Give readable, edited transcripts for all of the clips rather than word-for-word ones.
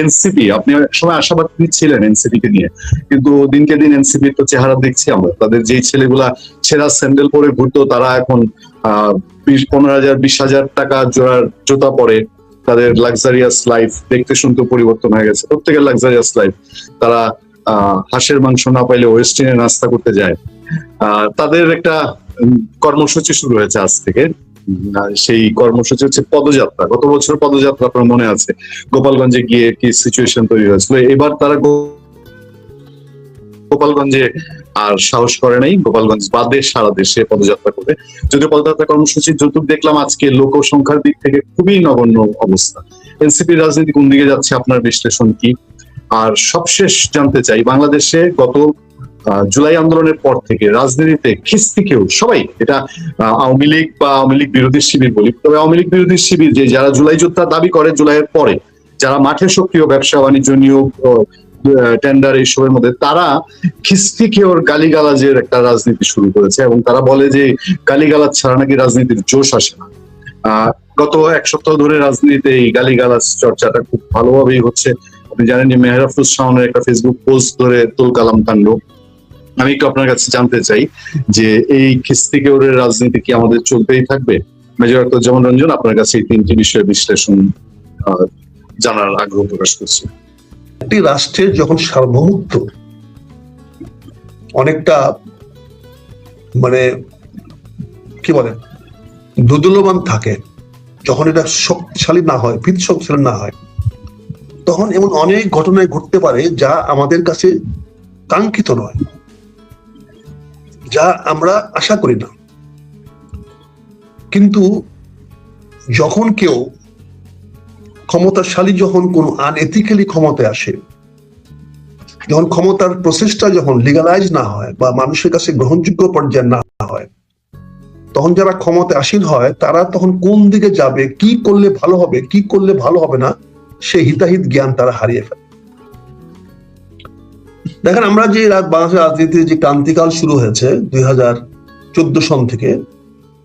NCP, আপনি একসময় আশাবাদী ছিলেন এনসিপি কে নিয়ে, কিন্তু দিনকে দিন এনসিপির তো চেহারা দেখছি আমরা। তাদের যেই ছেলেগুলা ছেঁড়া স্যান্ডেল পরে ঘুরতো, তারা এখন 15,000 20,000 টাকা জোড়ার জুতা পরে। তাদের লাক্সারিয়াস লাইফ দেখতে শুনতে পরিবর্তন হয়ে গেছে, প্রত্যেকের লাক্সারিয়াস লাইফ। তারা হাঁসের মাংস না পাইলে ওয়েস্টিনে নাস্তা করতে যায়। তাদের একটা কর্মসূচি শুরু হয়েছে আজ থেকে। সেই কর্মসূচি হচ্ছে পদযাত্রা। গত বছর পদযাত্রা আপনার মনে আছে, গোপালগঞ্জে গিয়ে কি সিচুয়েশন তৈরি হয়েছিল। এবার তারা গোপালগঞ্জে আর সাহস করে নাই, গোপালগঞ্জ বাদে সারা দেশে পদযাত্রা করবে। যদিও পদযাত্রা কর্মসূচি যতটুকু দেখলাম আজকে, লোক সংখ্যার দিক থেকে খুবই নগণ্য অবস্থা। এনসিপি রাজনীতি কোন দিকে যাচ্ছে, আপনার বিশ্লেষণ কি? আর সবশেষ জানতে চাই, বাংলাদেশে গত জুলাই আন্দোলনের পর থেকে রাজনীতিতে খিস্তি কেউ সবাই, এটা আওয়ামী লীগ বা আওয়ামী লীগ বিরোধী শিবির বলি, তবে আওয়ামী লীগ বিরোধী শিবির যে যারা জুলাই যোদ্ধা দাবি করে, জুলাইয়ের পরে যারা মাঠে সক্রিয় ব্যবসা বাণিজ্য নিয়োগ টেন্ডার এইসবের মধ্যে, তারা খিস্তি কেউর গালিগালাজের একটা রাজনীতি শুরু করেছে এবং তারা বলে যে গালিগালাজ ছাড়া নাকি রাজনীতির জোশ আসে না। গত এক সপ্তাহ ধরে রাজনীতিতে এই গালিগালাজ চর্চাটা খুব ভালোভাবেই হচ্ছে। আপনি জানেন যে মেহরাফুজ শাওনের একটা ফেসবুক পোস্ট ধরে তুল কালাম কাণ্ড। আমি একটু আপনার কাছে জানতে চাই যে এই খিস্তি কেউরের রাজনীতি কি আমাদের চলতেই থাকবে? মেজর আখতারুজ্জামান রঞ্জন, আপনার কাছে এই তিনটি বিষয়ের বিশ্লেষণ জানার আগ্রহ প্রকাশ করছি। একটি রাষ্ট্রের যখন সার্বভৌমত্ব অনেকটা মানে কি বলে দোদুল্যমান থাকে, যখন এটা শক্তিশালী না হয়, ভিত শক্তিশালী না হয়, তখন এমন অনেক ঘটনায় ঘটতে পারে যা আমাদের কাছে কাঙ্ক্ষিত নয়, যা আমরা আশা করি না। কিন্তু যখন কেউ ক্ষমতাশালী, যখন কোন আনএথিক্যালি ক্ষমতায় আসে, যখন ক্ষমতার প্রসেসটা যখন লিগালাইজ না হয় বা মানুষের কাছে গ্রহণযোগ্য পর্যায়ে না হয়, তখন যারা ক্ষমতায় আসীন হয় তারা তখন কোন দিকে যাবে, কি করলে ভালো হবে, কি করলে ভালো হবে না, সেই হিতাহিত জ্ঞান তারা হারিয়ে ফেলে। দেখেন, আমরা যে বাংলাদেশের রাজনীতির যে ক্রান্তিকাল শুরু হয়েছে 2014 সন থেকে,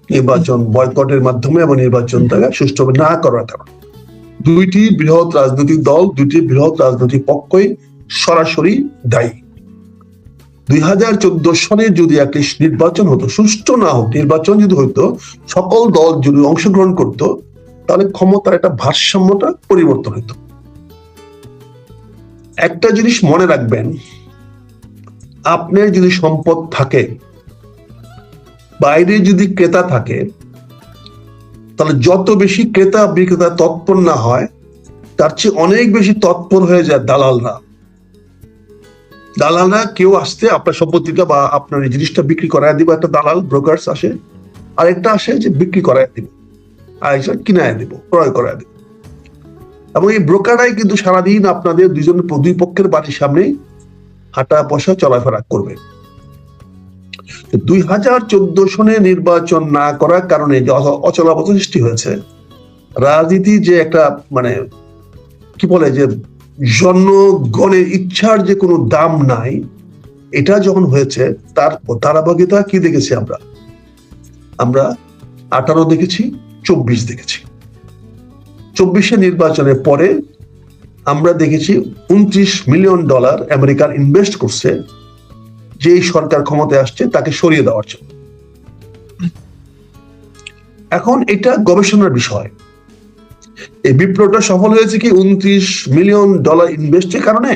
নির্বাচন বয়কটের মাধ্যমে এবং নির্বাচনটাকে সুষ্ঠুভাবে না করার কারণে দুইটি বৃহৎ রাজনৈতিক দল, দুইটি বৃহৎ রাজনৈতিক পক্ষই সরাসরি দায়ী। 2014 সনে যদি একটি নির্বাচন হতো, সুষ্ঠু না হোক, নির্বাচন যদি হইতো, সকল দল যদি অংশগ্রহণ করত, তাহলে ক্ষমতার একটা ভারসাম্যটা পরিবর্তন হইতো। একটা জিনিস মনে রাখবেন, আপনার যদি সম্পদ থাকে, বাইরে যদি ক্রেতা থাকে, তাহলে যত বেশি ক্রেতা বিক্রেতা তৎপর না হয়, তার চেয়ে অনেক বেশি তৎপর হয়ে যায় দালালরা। দালালরা কেউ আসতে আপনার সম্পত্তিটা বা আপনার এই জিনিসটা বিক্রি করায় দিব, একটা দালাল ব্রোকার্স আসে, আর একটা আসে যে বিক্রি করায় দিব, আর একটা কিনায় দিব, ক্রয় করায় দিব। এবং এই ব্রোকাররাই কিন্তু সারাদিন আপনাদের দুই পক্ষের বাড়ির সামনে হাঁটা বসা চলাফেরা করবে। 2014 সনে নির্বাচন না করার কারণে যে অচলাবস্থা সৃষ্টি হয়েছে, রাজনীতি যে একটা মানে কি বলে যে জনগণের ইচ্ছার যে কোনো দাম নাই, এটা যখন হয়েছে, তার ধারাবাহিকতা কি দেখেছি আমরা 18 দেখেছি, 24 দেখেছি। 24 নির্বাচনের পরে আমরা দেখেছি $29 মিলিয়ন আমেরিকার ইনভেস্ট করছে যে সরকার ক্ষমতায় আসছে তাকে সরিয়ে দেওয়ার জন্য। এখন এটা গবেষণার বিষয়, এই বিপ্লবটা সফল হয়েছে কি $29 মিলিয়ন ইনভেস্টের কারণে,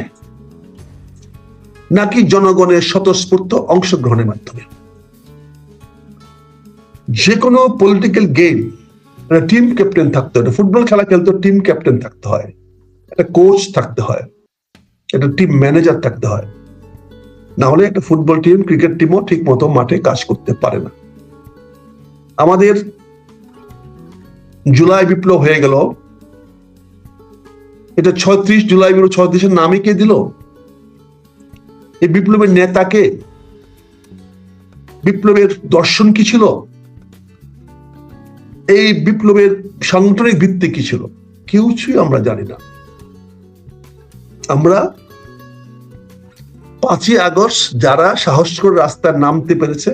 নাকি জনগণের স্বতঃস্ফূর্ত অংশগ্রহণের মাধ্যমে? যে কোনো পলিটিক্যাল গেম টিম ক্যাপ্টেন থাকতে হয়, ফুটবল খেলা খেলতে টিম ক্যাপ্টেন থাকতে হয়, একটা কোচ থাকতে হয়, একটা টিম ম্যানেজার থাকতে হয়, না হলে একটা ফুটবল টিম, ক্রিকেট টিমও ঠিক মতো মাঠে কাজ করতে পারে না। আমাদের জুলাই বিপ্লব হয়ে গেল, এটা 36 জুলাই বিপ্লব, 36 নামই কে দিল? এই বিপ্লবের নেতাকে, বিপ্লবের দর্শন কি ছিল, এই বিপ্লবের সাংগঠনিক ভিত্তি কি ছিল, কিছুই আমরা জানি না। আমরা 5ই আগস্ট যারা সাহস করে রাস্তায় নামতে পেরেছে,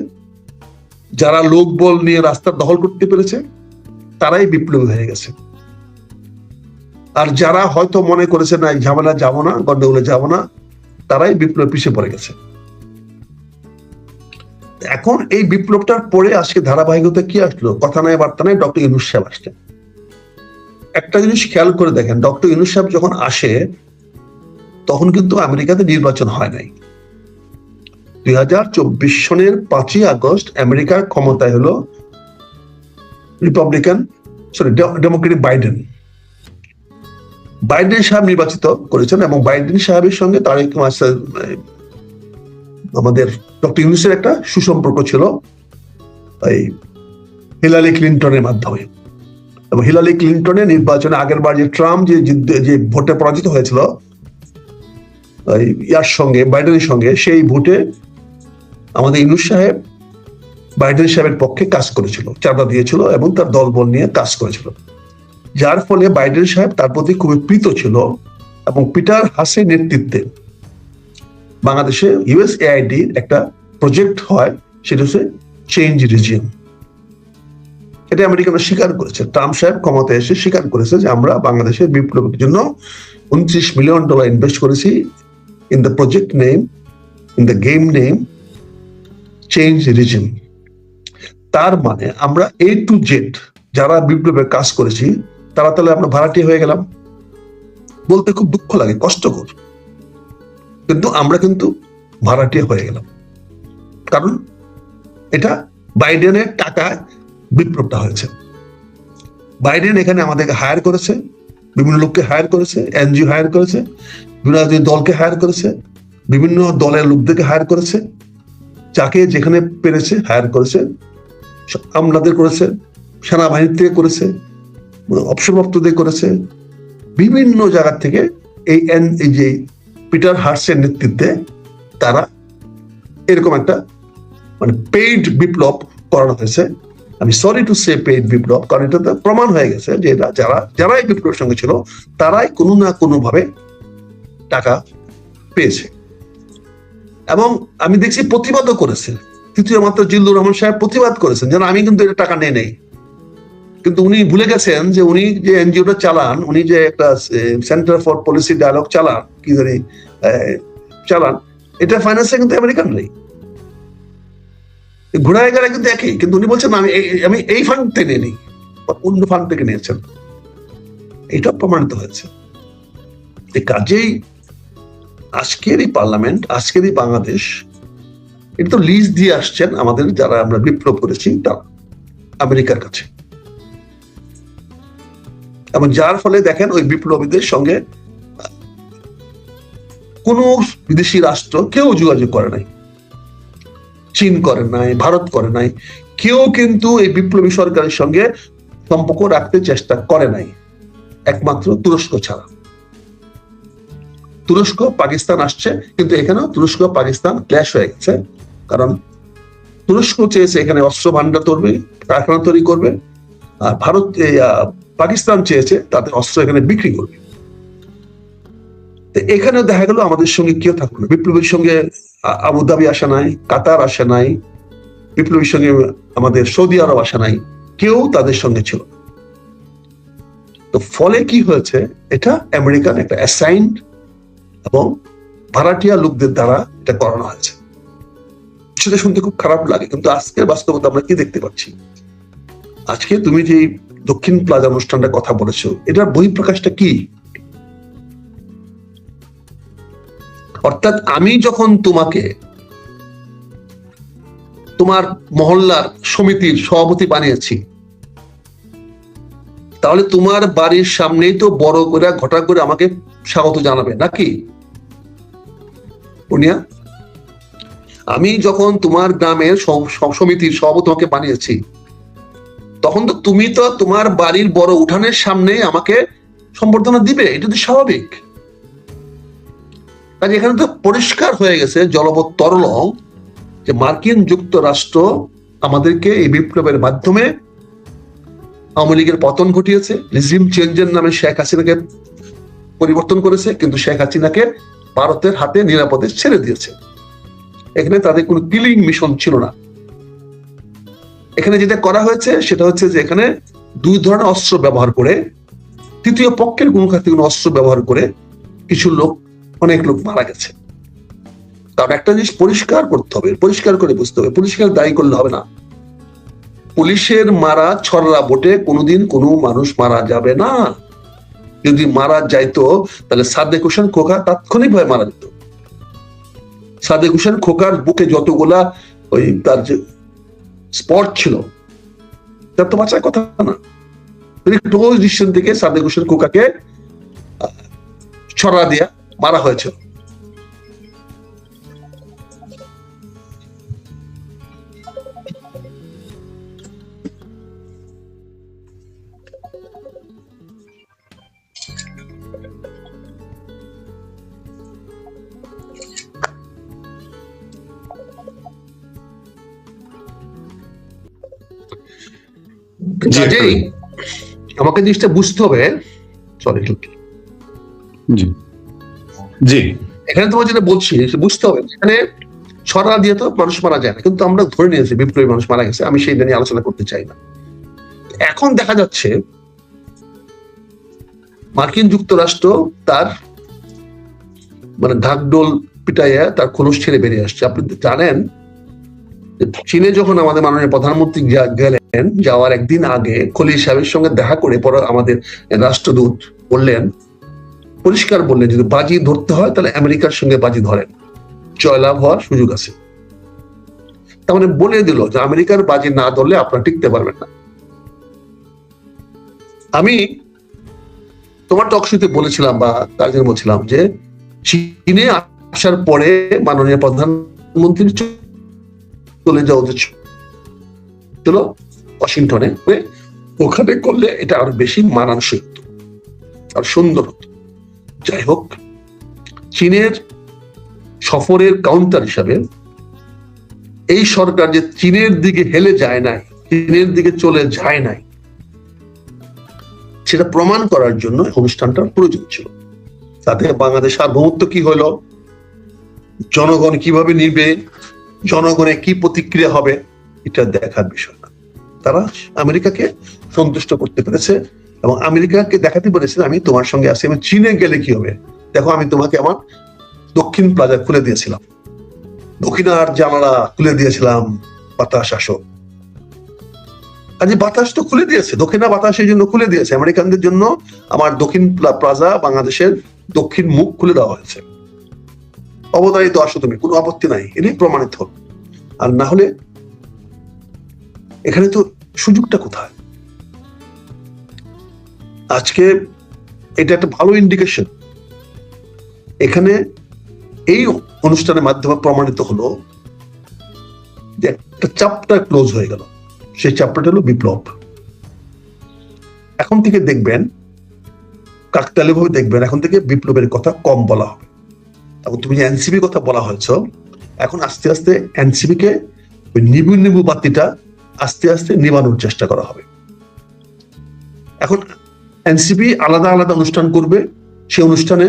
যারা লোকবল নিয়ে রাস্তা দখল করতে পেরেছে, তারাই বিপ্লবী হয়ে গেছে। আর যারা হয়তো মনে করেছে না এই ঝামেলা যাবো না, গন্ডগোলে যাবো না, তারাই বিপ্লব পিছিয়ে পড়ে গেছে। এখন এই বিপ্লবটার পরে আজকে ধারাবাহিকতা কি আসলো? কথা নাই বার্তা নাই, ডক্টর ইউনূস সাহেব আসছেন। একটা জিনিস খেয়াল করে দেখেন, ডক্টর ইউনূস সাহেব যখন আসে তখন কিন্তু আমেরিকাতে নির্বাচন হয় নাই। 2024 সনের 5ই আগস্ট আমেরিকার ক্ষমতায় হলো ডেমোক্রেটিক বাইডেন সাহেব নির্বাচিত করেছেন, এবং বাইডেন সাহেবের সঙ্গে আমাদের ডক্টর ইউনূসের একটা সুসম্পর্ক ছিল এই হিলারি ক্লিন্টনের মাধ্যমে। এবং হিলারি ক্লিন্টনের নির্বাচনে আগের বার যে ট্রাম্প যে ভোটে পরাজিত হয়েছিল বাইডেনের সঙ্গে, সেই ভোটে আমাদের ইউনূস সাহেব বাইডেন সাহেবের পক্ষে কাজ করেছিল, চাঁদা দিয়েছিল এবং তার দলবল নিয়ে কাজ করেছিল, যার ফলে বাইডেন সাহেব তার প্রতি খুবই প্রীত ছিল। এবং পিটার হাসের নেতৃত্বে বাংলাদেশে USAID একটা প্রজেক্ট হয়, সেটা হচ্ছে চেঞ্জ রিজিয়ন। এটা আমেরিকানরা স্বীকার করেছে, ট্রাম্প সাহেব ক্ষমতায় এসে স্বীকার করেছে যে আমরা বাংলাদেশের বিপ্লবের জন্য $29 মিলিয়ন ইনভেস্ট করেছি in the project name, in the game name change region. তার মানে আমরা A to Z যারা বিপ্লবের কাজ করেছি তারা তাহলে আমরা ভাড়াটিয়া হয়ে গেলাম। বলতে খুব দুঃখ লাগে, কষ্টকর, কিন্তু আমরা কিন্তু ভাড়াটিয়া হয়ে গেলাম। কারণ এটা বাইডেনের টাকায় বিপ্লবটা হয়েছে। বাইডেন এখানে আমাদেরকে হায়ার করেছে, বিভিন্ন লোককে হায়ার করেছে, NGO হায়ার করেছে, বিভিন্ন রাজনৈতিক দলকে হায়ার করেছে, বিভিন্ন দলের লোকদেরকে হায়ার করেছে, যাকে যেখানে পেরেছে হায়ার করেছে, আমলাদের করেছে, সেনাবাহিনী থেকে করেছে, অবসরপ্রাপ্তদের করেছে, বিভিন্ন জায়গা থেকে এই যে পিটার হার্সের নেতৃত্বে তারা এরকম একটা মানে পেইড বিপ্লব করানো হয়েছে। আমি সরি টু সে পেইড বিপ্লব, কারণ এটা প্রমাণ হয়ে গেছে যে যারা এই বিপ্লবের সঙ্গে ছিল তারাই কোনো না কোনো ভাবে টাকা পেয়েছে। এবং আমি দেখছি প্রতিবাদও করেছে। তৃতীয় মাত্র জিল্লুর রহমান সাহেব প্রতিবাদ করেছেন যেন আমি কিন্তু এটা টাকা নেই, কিন্তু উনি ভুলে গেছেন যে উনি যে NGOটা চালান, উনি যে একটা সেন্টার ফর পলিসি ডায়ালগ চালান, কি জানি চালান, এটা ফাইন্যান্সে কিন্তু আমেরিকান নেই, ঘোড়ায় গাড়া কিন্তু একই, কিন্তু উনি বলছেন আমি এই ফান্ড থেকে নেই, অন্য ফান্ড থেকে নিয়েছেন। এটা প্রমাণিত হয়েছে। কাজেই আজকের এই পার্লামেন্ট, আজকের এই বাংলাদেশ, এটা তো লিজ দিয়ে আসছেন আমাদের যারা আমরা বিপ্লব করেছি তারা আমেরিকার কাছে। এবং যার ফলে দেখেন ওই বিপ্লবীদের সঙ্গে কোন বিদেশি রাষ্ট্র কেউ যোগাযোগ করে নাই, চীন করে নাই, ভারত করে নাই, কেউ কিন্তু এই বিপ্লবী সরকারের সঙ্গে সম্পর্ক রাখতে চেষ্টা করে নাই, একমাত্র তুরস্ক ছাড়া। তুরস্ক পাকিস্তান আসছে, কিন্তু এখানেও তুরস্ক পাকিস্তান ক্ল্যাশ হয়ে গেছে, কারণ তুরস্ক চেয়েছে এখানে অস্ত্র ভান্ডার করবে, কারখানা তৈরি করবে, আর পাকিস্তান চেয়েছে তাদের অস্ত্র এখানে বিক্রি করবে। এখানেও দেখা গেল আমাদের সঙ্গে কেউ থাকলো না। বিপ্লবীর সঙ্গে আবুধাবি আসে নাই, কাতার আসে নাই, বিপ্লবীর সঙ্গে আমাদের সৌদি আরব আসে নাই, কেউ তাদের সঙ্গে ছিল। তো ফলে কি হয়েছে, এটা আমেরিকান একটা অ্যাসাইন্ড এবং ভাড়াটিয়া লোকদের দ্বারা এটা করানো হয়েছে। সেটা শুনতে খুব খারাপ লাগে, কিন্তু আজকের বাস্তবতা আমরা কি দেখতে পাচ্ছি। আজকে তুমি যে দক্ষিণ প্লাজা অনুষ্ঠানটা কথা বলেছো, এটার বহিঃপ্রকাশটা কি? অর্থাৎ আমি যখন তোমাকে তোমার মহল্লার সমিতির সভাপতি বানিয়েছি, তাহলে তোমার বাড়ির সামনেই তো বড় করে ঘটা করে আমাকে স্বাগত জানাবে নাকি বুনিয়া? আমি যখন তোমার গ্রামের সমিতির সভাপতি তোমাকে বানিয়েছি, তখন তো তুমি তো তোমার বাড়ির বড় উঠানের সামনে আমাকে সম্বর্ধনা দিবে, এটা তো স্বাভাবিক। কাজে এখানে তো পরিষ্কার হয়ে গেছে জলবৎ তরলং যে মার্কিন যুক্তরাষ্ট্র আমাদেরকে এই বিপ্লবের মাধ্যমে আওয়ামী লীগের পতন ঘটিয়েছে, রিজিম চেঞ্জের নামে শেখ হাসিনাকে পরিবর্তন করেছে, কিন্তু শেখ হাসিনাকে ভারতের হাতে নিরাপদে ছেড়ে দিয়েছে। এখানে তাদের কোনো কিলিং মিশন ছিল না। এখানে যেটা করা হয়েছে সেটা হচ্ছে যে এখানে দুই ধরনের অস্ত্র ব্যবহার করে তৃতীয় পক্ষের কোনো ক্ষেত্রে কোনো অস্ত্র ব্যবহার করে কিছু লোক, অনেক লোক মারা গেছে। কারণ একটা জিনিস পরিষ্কার করতে হবে, পরিষ্কার করে বুঝতে হবে, পরিষ্কার দায়ী করলে হবে না। পুলিশের মারা ছররা ভোটে কোনোদিন কোনো মানুষ মারা যাবে না। যদি মারা যাইতো তাহলে সাদেক হোসেন খোকা তাৎক্ষণিক ভাবে মারা যেত। সাদেক হোসেন খোকার বুকে যতগুলা ওই তার যে স্পট ছিল তার তো বাঁচার কথা না। ক্লোজ ডিসিশন থেকে সাদেক হোসেন খোকাকে ছড়া দিয়া মারা হয়েছিল। কাজেই আমাকে জিনিসটা বুঝতে হবে। সরি, জি জি, এখানে তোমার যেটা বলছি বুঝতে হবে, এখানে ছড়া দিয়ে তো মানুষ মারা যায় না, কিন্তু আমরা ধরে নিয়েছি বিপ্লবী মানুষ মারা গেছে। আমি সেই নিয়ে আলোচনা করতে চাই না। এখন দেখা যাচ্ছে মার্কিন যুক্তরাষ্ট্র তার মানে ঢাকঢোল পিটাইয়া তার খোলস ছেড়ে বেরিয়ে আসছে। আপনি জানেন চীনে যখন আমাদের মাননীয় প্রধানমন্ত্রী গেলেন, যাওয়ার একদিন আগে খলিল সাহেবের সঙ্গে দেখা করে পরে আমাদের রাষ্ট্রদূত বললেন, পরিষ্কার বললেন, যদি বাজি ধরতে হয় তাহলে আমেরিকার সঙ্গে বাজি ধরেন, জয়লাভ হওয়ার সুযোগ আছে। তার মানে বলে দিল যে আমেরিকার বাজি না ধরলে আপনারা টিকতে পারবেন না। আমি তোমার টকশোতে বলেছিলাম বা তার জন্য বলছিলাম যে চীনে আসার পরে মাননীয় প্রধানমন্ত্রী চলে যাওয়া উচিত ছিল ওয়াশিংটনে, ওখানে করলে এটা আরো বেশি মানানসই হতো আর সুন্দর হতো। যাই হোক, চীনের সফরের কাউন্টার হিসাবে এই সরকার যে চীনের দিকে হেলে যায় নাই, চীনের দিকে চলে যায় নাই, সেটা প্রমাণ করার জন্য অনুষ্ঠানটার প্রয়োজন ছিল। তাতে বাংলাদেশ সার্বভৌমত্ব কি হলো, জনগণ কিভাবে নিবে, জনগণের কি প্রতিক্রিয়া হবে, এটা দেখার বিষয় না। তারা আমেরিকাকে সন্তুষ্ট করতে পেরেছে এবং আমেরিকাকে দেখাতে পেরেছে আমি তোমার সঙ্গে আছি। আমি চীনে গেলে কি হবে, দেখো আমি তোমাকে আমার দক্ষিণ প্লাজা খুলে দিয়েছিলাম, দক্ষিণার জানালা খুলে দিয়েছিলাম, বাতাস আসো। আজ বাতাস তো খুলে দিয়েছে, দক্ষিণা বাতাস এই জন্য খুলে দিয়েছে আমেরিকানদের জন্য। আমার দক্ষিণ প্লাজা, বাংলাদেশের দক্ষিণ মুখ খুলে দেওয়া হয়েছে। অবতারিত আসো তুমি, কোনো আপত্তি নাই, এটাই প্রমাণিত হল। আর না হলে এখানে তো সুযোগটা কোথায়? আজকে এটা একটা ভালো ইন্ডিকেশন। এখানে এই অনুষ্ঠানের মাধ্যমে প্রমাণিত হলো যে একটা চ্যাপ্টার ক্লোজ হয়ে গেল। সেই চ্যাপ্টারটা হলো বিপ্লব। এখন থেকে দেখবেন, কাকতালীয়ভাবে দেখবেন, এখন থেকে বিপ্লবের কথা কম বলা হবে। এবং তুমি যে এনসিপি কথা বলা হয়েছ, এখন আস্তে আস্তে এনসিপি কে ওই নিবু বাতিটা আস্তে আস্তে নিবানোর চেষ্টা করা হবে। এখন এনসিপি আলাদা আলাদা অনুষ্ঠান করবে, সেই অনুষ্ঠানে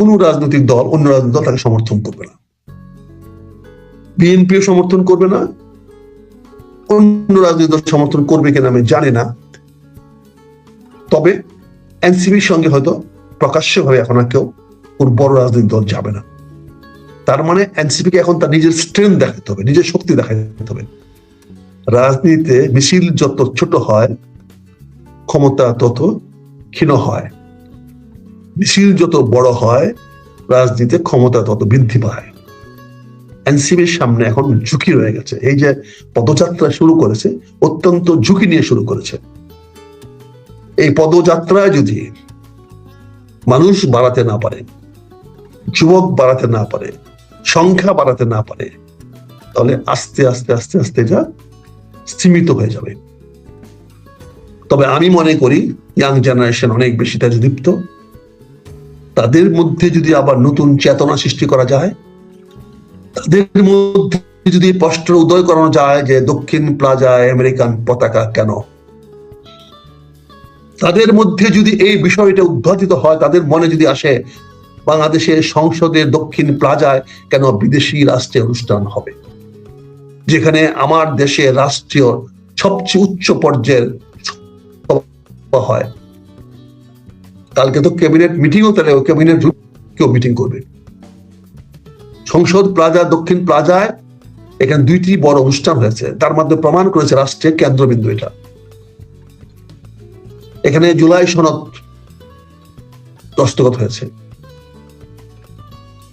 কোন রাজনৈতিক দল অন্য রাজনৈতিক দল তাকে সমর্থন করবে না, বিএনপিও সমর্থন করবে না, অন্য রাজনৈতিক দল সমর্থন করবে কিনা আমি জানি না। তবে এনসিপির সঙ্গে হয়তো প্রকাশ্যভাবে এখন আর কেউ কোন বড় রাজনৈতিক দল যাবে না। তার মানে এনসিপি কে এখন তার নিজের স্ট্রেংথ দেখাতে হবে, নিজের শক্তি দেখাতে হবে। রাজনীতিতে মিছিল যত ছোট হয় ক্ষমতা তত ক্ষীণ হয়, মিছিল যত বড় হয় রাজনীতিতে ক্ষমতা তত বৃদ্ধি পায়। এনসিপির সামনে এখন ঝুঁকি রয়ে গেছে। এই যে পদযাত্রা শুরু করেছে, অত্যন্ত ঝুঁকি নিয়ে শুরু করেছে। এই পদযাত্রায় যদি মানুষ বাড়াতে না পারে, যুবক বাড়াতে না পারে, সংখ্যা বাড়াতে না পারে, তাহলে আস্তে আস্তে আস্তে আস্তে এটা সীমিত হয়ে যাবে। তবে আমি মনে করি ইয়াং জেনারেশন অনেক বেশি তেজদীপ্ত। তাদের মধ্যে যদি আবার নতুন চেতনা সৃষ্টি করা যায়, তাদের মধ্যে যদি স্পষ্ট উদয় করানো যায় যে দক্ষিণ প্লাজায় আমেরিকান পতাকা কেন, তাদের মধ্যে যদি এই বিষয়টা উদ্ঘাটিত হয়, তাদের মনে যদি আসে বাংলাদেশের সংসদের দক্ষিণ প্লাজায় কেন বিদেশি রাষ্ট্রে অনুষ্ঠান হবে, যেখানে আমার দেশে রাষ্ট্রীয় সবচেয়ে উচ্চ পর্যায়ের হয়, কালকে তো ক্যাবিনেট মিটিংও, তাহলে ক্যাবিনেট কেউ মিটিং করবে। সংসদ প্লাজা, দক্ষিণ প্লাজায় এখানে 2টি বড় অনুষ্ঠান হয়েছে, তার মধ্যে প্রমাণ করেছে রাষ্ট্রের কেন্দ্রবিন্দু এটা। এখানে জুলাই সনদ দস্তখত হয়েছে,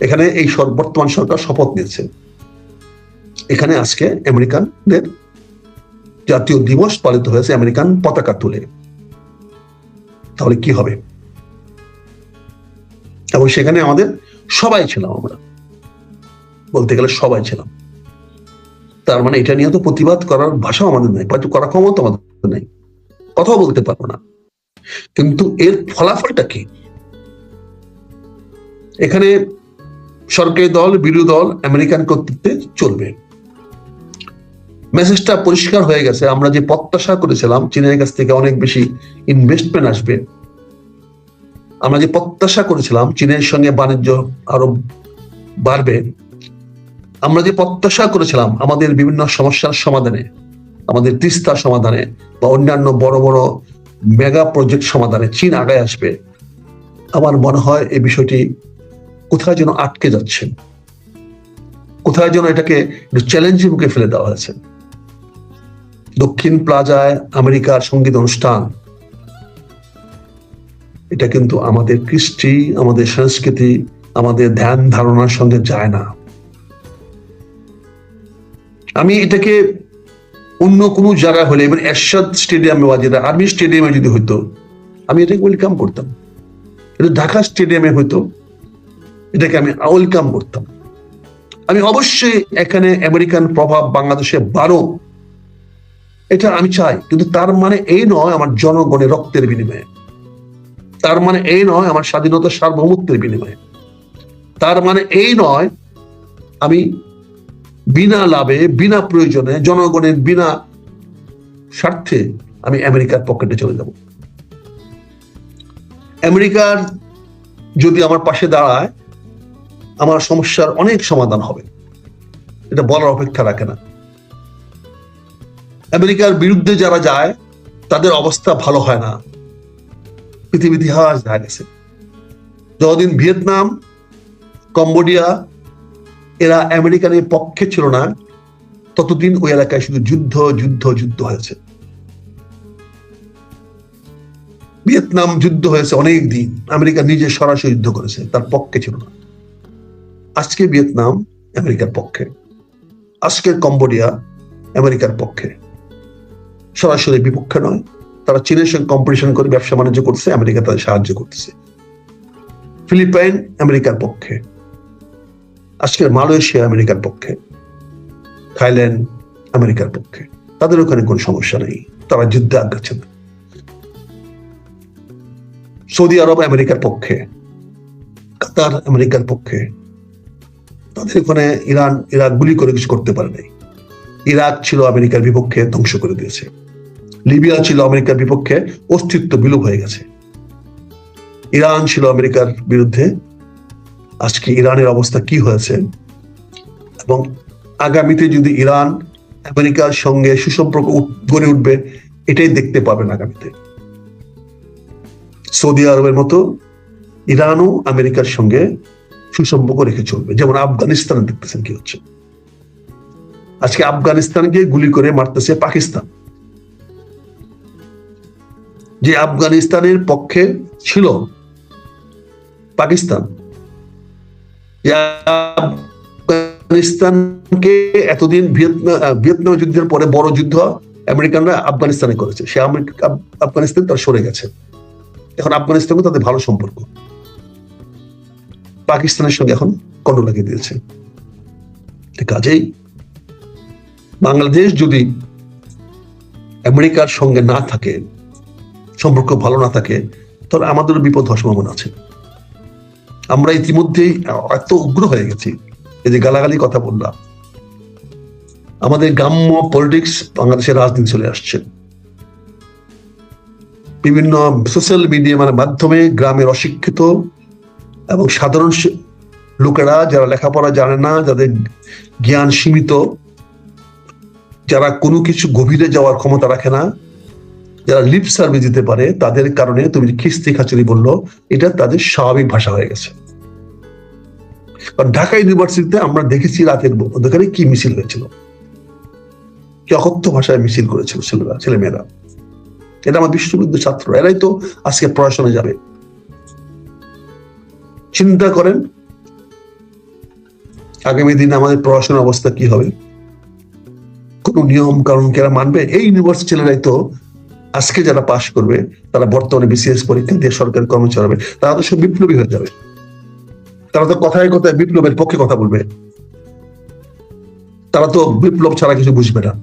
এখানে এই বর্তমান সরকার শপথ নিয়েছে, এখানে আজকে আমেরিকানদের জাতীয় দিবস পালিত হয়েছে আমেরিকান পতাকা তুলে। তাহলে কি হবে? এবং সেখানে আমাদের সবাই ছিলাম, আমরা বলতে গেলে সবাই ছিলাম। তার মানে এটা নিয়ে তো প্রতিবাদ করার ভাষা আমাদের নাই, করার ক্ষমতা আমাদের নাই, কথাও বলতে পারবো না। কিন্তু এর ফলাফলটা কি? এখানে সরকারি দল, বিরোধী দল আমেরিকান কর্তৃত্বে চলবে। মেসেজটা পরিষ্কার হয়ে গেছে। আমরা যে প্রত্যাশা করেছিলাম চীনের কাছ থেকে অনেক বেশি ইনভেস্টমেন্ট আসবে, আমরা যে প্রত্যাশা করেছিলাম চীনের সঙ্গে বাণিজ্য আরো বাড়বে, আমরা যে প্রত্যাশা করেছিলাম আমাদের বিভিন্ন সমস্যার সমাধানে, আমাদের তিস্তা সমাধানে বা অন্যান্য বড় বড় মেগা প্রজেক্ট সমাধানে চীন আগায় আসবে, আমার মনে হয় এই বিষয়টি কোথায় যেন আটকে যাচ্ছে, কোথায় যেন এটাকে চ্যালেঞ্জের মুখে ফেলে দেওয়া হয়েছে। দক্ষিণ প্লাজায় আমেরিকার সঙ্গীত অনুষ্ঠান, এটা কিন্তু আমাদের কৃষ্টি, আমাদের সংস্কৃতি, আমাদের ধ্যান ধারণার সঙ্গে যায় না। আমি এটাকে অন্য কোনো জায়গায় হলে, এবার এরশাদ স্টেডিয়ামে বা যেটা আর্মি স্টেডিয়ামে যদি হইতো, আমি এটাকে ওয়েলকাম করতাম। এটা ঢাকা স্টেডিয়ামে হইতো, এটাকে আমি ওয়েলকাম করতাম। আমি অবশ্যই এখানে আমেরিকান প্রভাব বাংলাদেশে বাড়ুক, এটা আমি চাই। কিন্তু তার মানে এই নয় আমার জনগণের রক্তের বিনিময়ে, তার মানে এই নয় আমার স্বাধীনতা সার্বভৌমত্বের বিনিময়ে, তার মানে এই নয় আমি বিনা লাভে, বিনা প্রয়োজনে, জনগণের বিনা স্বার্থে আমি আমেরিকার পকেটে চলে যাব। আমেরিকার যদি আমার পাশে দাঁড়ায়, আমার সমস্যার অনেক সমাধান হবে, এটা বলার অপেক্ষা রাখে না। আমেরিকার বিরুদ্ধে যারা যায় তাদের অবস্থা ভালো হয় না, পৃথিবীর ইতিহাস দেখা গেছে। যতদিন ভিয়েতনাম, কম্বোডিয়া এরা আমেরিকানের পক্ষে ছিল না, ততদিন ওই এলাকায় শুধু যুদ্ধ যুদ্ধ যুদ্ধ হয়েছে। ভিয়েতনাম যুদ্ধ হয়েছে অনেক দিন, আমেরিকা নিজে সরাসরি যুদ্ধ করেছে, তার পক্ষে ছিল না। আজকে ভিয়েতনাম আমেরিকার পক্ষে, আজকের কম্বোডিয়া আমেরিকার পক্ষে, সরাসরি বিপক্ষে নয়। তারা চীনের সঙ্গে কম্পিটিশন করে ব্যবসা বাণিজ্য করছে, আমেরিকা তাদের সাহায্য করতেছে। ফিলিপাইন আমেরিকার পক্ষে, আজকের মালয়েশিয়া আমেরিকার পক্ষে, থাইল্যান্ড আমেরিকার পক্ষে। তাদের ওখানে কোন সমস্যা নেই, তারা যুদ্ধে আগাচ্ছে না। সৌদি আরব আমেরিকার পক্ষে, কাতার আমেরিকার পক্ষে। তাদের ওখানে ইরাক গুলি করে কিছু করতে পারে নাই। ইরাক ছিল আমেরিকার বিপক্ষে, ধ্বংস করে দিয়েছে। লিবিয়া ছিল আমেরিকার বিপক্ষে, অস্তিত্ব বিলোপ হয়ে গেছে। ইরান ছিল আমেরিকার বিরুদ্ধে, আজকে ইরানের অবস্থা কি হয়েছে। এবং আগামীতে যদি ইরান আমেরিকার সঙ্গে সুসম্পর্ক গড়ে উঠবে, এটাই দেখতে পাবেন আগামীতে। সৌদি আরবের মতো ইরানও আমেরিকার সঙ্গে সুসম্পর্ক রেখে চলবে, যেমন আফগানিস্তানে দেখতেছেন কি হচ্ছে। আজকে আফগানিস্তানকে গুলি করে মারতেছে পাকিস্তান, যে আফগানিস্তানের পক্ষে ছিল পাকিস্তান, আফগানিস্তানকে এতদিন ভিয়েতনাম যুদ্ধের পরে বড় যুদ্ধ আমেরিকানরা আফগানিস্তানে করেছে, সে আফগানিস্তান তার সরে গেছে। এখন আফগানিস্তানকে তাদের ভালো সম্পর্ক, পাকিস্তানের সঙ্গে এখন কন্ড লাগিয়ে দিয়েছে। কাজেই বাংলাদেশ যদি আমেরিকার সঙ্গে না থাকে, সম্পর্ক ভালো না থাকে, তাহলে আমাদের বিপদ হওয়ার সম্ভাবনা আছে। আমরা ইতিমধ্যেই এত উগ্র হয়ে গেছি, এই যে গালাগালি কথা বললাম, আমাদের গ্রাম্য পলিটিক্স বাংলাদেশের রাজনীতি চলে আসছে। বিভিন্ন সোশ্যাল মিডিয়া মাধ্যমে গ্রামের অশিক্ষিত এবং সাধারণ লোকেরা, যারা লেখাপড়া জানে না, যাদের জ্ঞান সীমিত, যারা কোনো কিছু গভীরে যাওয়ার ক্ষমতা রাখে না, যারা লিপ সার্ভিস দিতে পারে তাদের কারণে তুমি খিস্তি খাচুরি বললো, এটা তাদের স্বাভাবিক ভাষা হয়ে গেছে। কারণ ঢাকা ইউনিভার্সিটিতে আমরা দেখেছি রাতের অন্ধকারে কি মিছিল হয়েছিল, কি অকথ্য ভাষায় মিছিল করেছিল ছেলেমেয়েরা। এটা আমার বিশ্ববিদ্যালয়ের ছাত্র, এরাই তো আজকে পড়াশোনায় যাবে। চিন্তা করেন আগামী দিনে আমাদের পড়াশোনার অবস্থা কি হবে, কোন নিয়ম কারণ কেরা মানবে? এই ইউনিভার্সিটি ছেলেরাই তো আজকে যারা পাশ করবে তারা বর্তমানে বিসিএস পরীক্ষা দিয়ে সরকারি কর্মচারী হবে, তারা তো সব বিপ্লবী হয়ে যাবে। তারা তো কথায় কথায় বিপ্লবের পক্ষে কথা বলবে, তারা তো বিপ্লব ছাড়া কিছু বুঝবে না।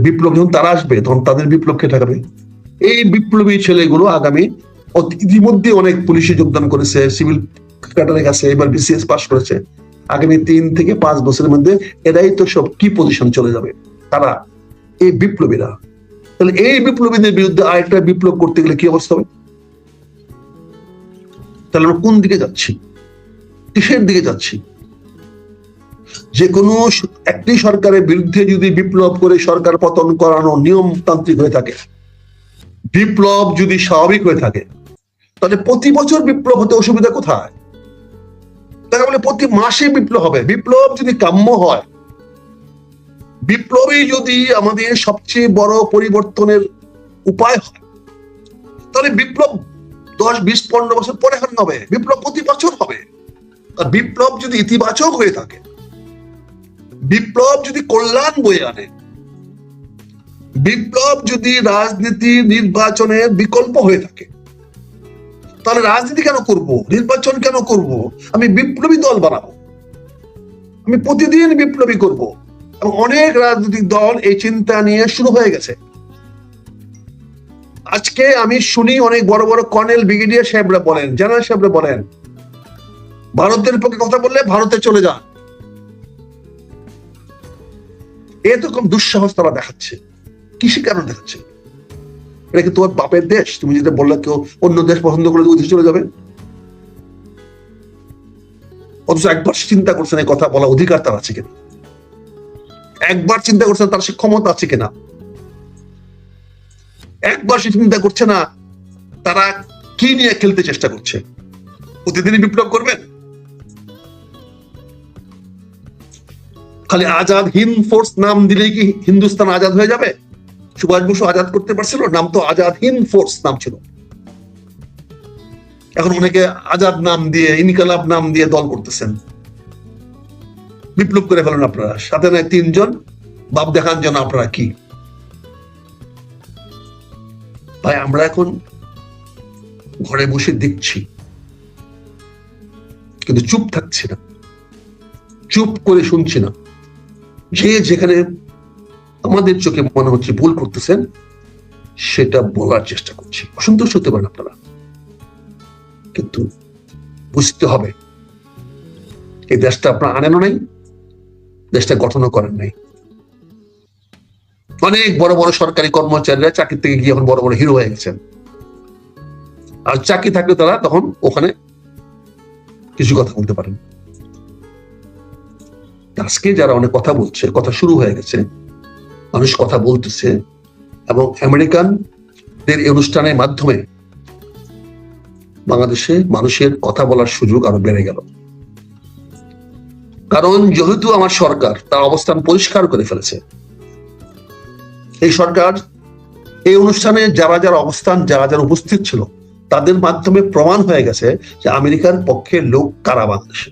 বিপ্লব যখন তারা আসবে তখন তাদের বিপ্লবকে ঠেকাবে। এই বিপ্লবী ছেলেগুলো আগামী, ইতিমধ্যে অনেক পুলিশে যোগদান করেছে, সিভিল ক্যাডারে গেছে, এবার বিসিএস পাস করেছে। আগামী 3 থেকে 5 বছরের মধ্যে এরাই তো সব কি পজিশন চলে যাবে, তারা এই বিপ্লবীরা। তাহলে এই বিপ্লবীদের বিরুদ্ধে আরেকটা বিপ্লব করতে গেলে কি অবস্থা হবে? তাহলে আমরা কোন দিকে যাচ্ছি, কিসের দিকে যাচ্ছি? যে কোনো একটি সরকারের বিরুদ্ধে যদি বিপ্লব করে সরকার পতন করানো নিয়মতান্ত্রিক হয়ে থাকে, বিপ্লব যদি স্বাভাবিক হয়ে থাকে, তাহলে প্রতি বছর বিপ্লব হতে অসুবিধা কোথায়? তাকে বলে প্রতি মাসে বিপ্লব হবে। বিপ্লব যদি কাম্য হয়, বিপ্লবই যদি আমাদের সবচেয়ে বড় পরিবর্তনের উপায় হয়, তাহলে বিপ্লব 10, 20, 15 বছর পরে হবে, বিপ্লব প্রতি বছর হবে। আর বিপ্লব যদি ইতিবাচক হয়ে থাকে, বিপ্লব যদি কল্যাণ বয়ে আনে, বিপ্লব যদি রাজনীতি নির্বাচনের বিকল্প হয়ে থাকে, তাহলে রাজনীতি কেন করব, নির্বাচন কেন করব? আমি বিপ্লবী দল বানাবো, আমি প্রতিদিন বিপ্লবী করব। এবং অনেক রাজনৈতিক দল এই চিন্তা নিয়ে শুরু হয়ে গেছে। আজকে আমি শুনি অনেক বড় বড় কর্নেল, ব্রিগেডিয়ার সাহেবরা বলেন, জেনারেল সাহেবরা বলেন, ভারতের পক্ষে কথা বললে ভারতে চলে যান। এরকম দুঃসাহস তারা দেখাচ্ছে। কিসের কারণ দেখাচ্ছে? এটা কি তোমার বাপের দেশ? তুমি যেটা বললে কেউ অন্য দেশ পছন্দ করে ওই দেশে চলে যাবে? অথচ একবার চিন্তা করছেন এই কথা বলা অধিকার তার আছে কিনা? একবার চিন্তা করছেন তার সে ক্ষমতা আছে কিনা? একবার সে চিন্তা করছে না তারা কি নিয়ে খেলতে চেষ্টা করছে? প্রতিদিনই বিপ্লব করবেন? খালি আজাদ হিন্দ ফোর্স নাম দিলেই কি হিন্দুস্তান আজাদ হয়ে যাবে? সুভাষ বসু আজাদ করতে পারছিল, নাম তো আজাদ হিন্দ ফোর্স নাম ছিল। এখন অনেকে আজাদ নাম দিয়ে, ইনকালাব নাম দিয়ে দল করতেছেন। বিপ্লব করে ফেলেন আপনারা, সাথে নয় 3 জন, বাপ দেখান যেন আপনারা কি। ভাই আমরা এখন ঘরে বসে দেখছি, কিন্তু চুপ থাকছি না, চুপ করে শুনছি না। যে যেখানে আমাদের চোখে মনে হচ্ছে ভুল করতেছেন সেটা বলার চেষ্টা করছি। অসন্তুষ্ট হতে পারেন আপনারা, কিন্তু বুঝতে হবে এই দেশটা আপনারা আনেনও নাই, দেশটা গঠনও করেন নাই। অনেক বড় বড় সরকারি কর্মচারীরা চাকরি থেকে গিয়ে এখন বড় বড় হিরো হয়ে গেছেন। আর চাকরি থাকলে তারা তখন ওখানে কিছু কথা বলতে পারেন। আজকে যারা অনেক কথা বলছে, কথা শুরু হয়ে গেছে, মানুষ কথা বলতেছে, এবং আমেরিকানদের এই অনুষ্ঠানের মাধ্যমে বাংলাদেশে মানুষের কথা বলার সুযোগ আরো বেড়ে গেল। কারণ যেহেতু আমার সরকার তার অবস্থান পরিষ্কার করে ফেলেছে, এই সরকার এই অনুষ্ঠানে যারা যারা অবস্থান, যারা যারা উপস্থিত ছিল, তাদের মাধ্যমে প্রমাণ হয়ে গেছে যে আমেরিকার পক্ষে লোক কারা বাংলাদেশে।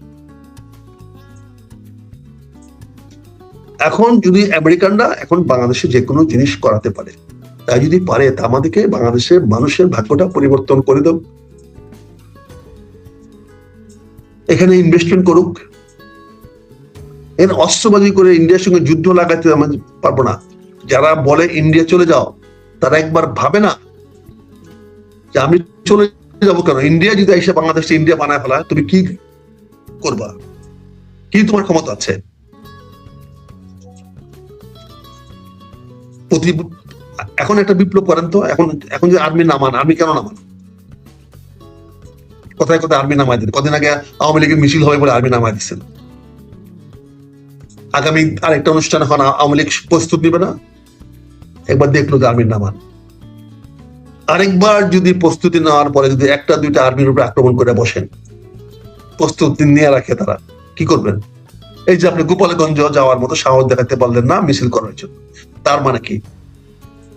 এখন যদি আমেরিকানরা এখন বাংলাদেশে যে কোনো জিনিস করাতে পারে, তাই যদি পারে তা আমাদেরকে বাংলাদেশের মানুষের ভাগ্যটা পরিবর্তন করে দেব। এখানে ইনভেস্টমেন্ট করুক, এর অস্ত্রবাজি করে ইন্ডিয়ার সঙ্গে যুদ্ধ লাগাতে আমরা পারবো না। যারা বলে ইন্ডিয়া চলে যাও, তারা একবার ভাবে না যে আমি চলে যাবো কেন? ইন্ডিয়া যদি এসে বাংলাদেশে ইন্ডিয়া বানায় ফেলা, তুমি কি করবা? কি তোমার ক্ষমতা আছে? এখন একটা বিপ্লব করেন তো। এখন যে আর্মি নামান, আর্মি কেন নামান? কোথায় কোথায় আর্মি নামাই দিন। কদিন আগে আওয়ামী লীগের মিছিল হবে বলে আর্মি নামাই দিচ্ছেন। আগামী আরেকটা অনুষ্ঠান এখন আওয়ামী লীগ প্রস্তুত নিবে না, একবার দেখলো যে আর্মির নামান, আরেকবার যদি প্রস্তুতি নেওয়ার পরে যদি একটা দুইটা আর্মির উপরে আক্রমণ করে বসেন, প্রস্তুতি নিয়ে রাখে তারা, কি করবেন? এই যে আপনি গোপালগঞ্জ যাওয়ার মতো সাহস দেখাতে পারলেন না মিছিল করার জন্য, তার মানে কি?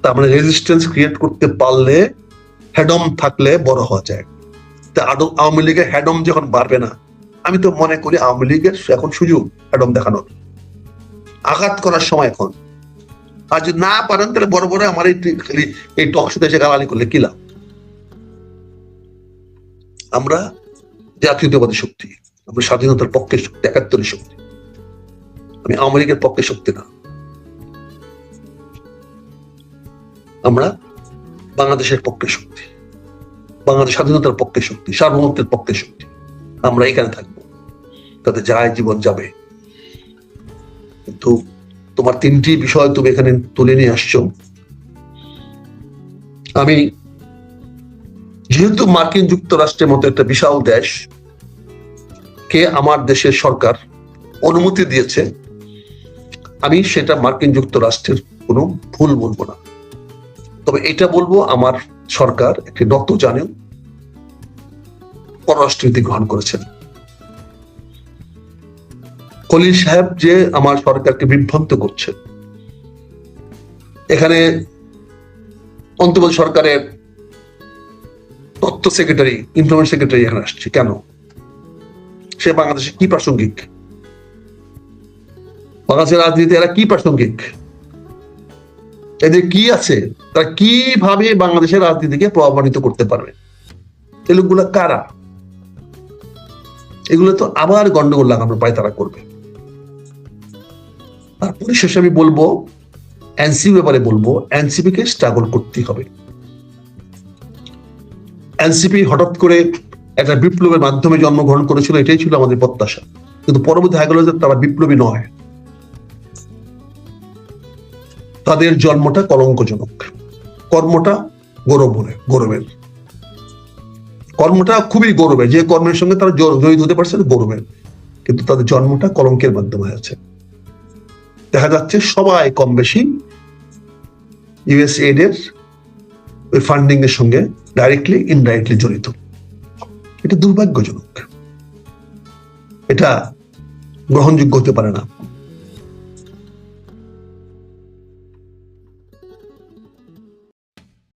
তার মানে রেজিস্ট্যান্স ক্রিয়েট করতে পারলে, হেডম থাকলে বড় হওয়া যায়। তা আওয়ামী লীগের হেডম যখন বাড়বে না, আমি তো মনে করি আওয়ামী লীগের এখন সুযোগ হেডম দেখানোর, আঘাত করার সময় এখন। আর যদি না পারেন তাহলে বড় বড় আমার এই টক শোতে এসে গালালি করলে কি লাভ? আমরা জাতীয়তাবাদী শক্তি, আমরা স্বাধীনতার পক্ষে শক্তি, ৭১ শক্তি। আমি আওয়ামী লীগের পক্ষে শক্তি না, আমরা বাংলাদেশের পক্ষে শক্তি, বাংলাদেশ স্বাধীনতার পক্ষে শক্তি, সার্বভৌমত্বের পক্ষে শক্তি। আমরা এখানে থাকবো, তাতে যায় জীবন যাবে। কিন্তু তোমার ৩টি বিষয় তুমি এখানে তুলে নিয়ে আসছো। আমি যেহেতু মার্কিন যুক্তরাষ্ট্রের মতো একটা বিশাল দেশ কে আমার দেশের সরকার অনুমতি দিয়েছে, আমি সেটা মার্কিন যুক্তরাষ্ট্রের কোনো ভুল বলবো না। তবে এটা বলবো, আমার সরকার একটি নতজানু পররাষ্ট্রনীতি গ্রহণ করেছেন। খলিল সাহেব যে আমার সরকারকে বিভ্রান্ত করছে, এখানে অন্তর্বর্তী সরকারের তথ্য সেক্রেটারি, ইনফরমেশন সেক্রেটারি এখানে আসছে কেন? সে বাংলাদেশে কি প্রাসঙ্গিক? বাংলাদেশের রাজনীতি এরা কি প্রাসঙ্গিক? এদের কি আছে? তারা কিভাবে বাংলাদেশের রাজনীতিকে প্রভাবিত করতে পারবে? এই লোকগুলা কারা? এগুলো তো আবার গন্ডগোল লাগানোর পায় তারা করবে। আর পরিশেষে আমি বলবো, এনসিপি ব্যাপারে বলবো, এনসিপি কে স্ট্রাগল করতেই হবে। এনসিপি হঠাৎ করে একটা বিপ্লবের মাধ্যমে জন্মগ্রহণ করেছিল, এটাই ছিল আমাদের প্রত্যাশা। কিন্তু পরবর্তী দেখা গেল যে তারা বিপ্লবী নয়, তাদের জন্মটা কলঙ্কজনক, কর্মটা গৌরবের, কর্মটা খুবই গৌরবের, যে কর্মের সঙ্গে তারা জড়িত হতে পারছে গৌরবের, কিন্তু তাদের জন্মটা কলঙ্কের মাধ্যমে হয়েছে। দেখা যাচ্ছে সবাই কম বেশি ইউএসএইড এর ওই ফান্ডিং এর সঙ্গে ডাইরেক্টলি ইনডাইরেক্টলি জড়িত। এটা দুর্ভাগ্যজনক, এটা গ্রহণযোগ্য হতে পারে না।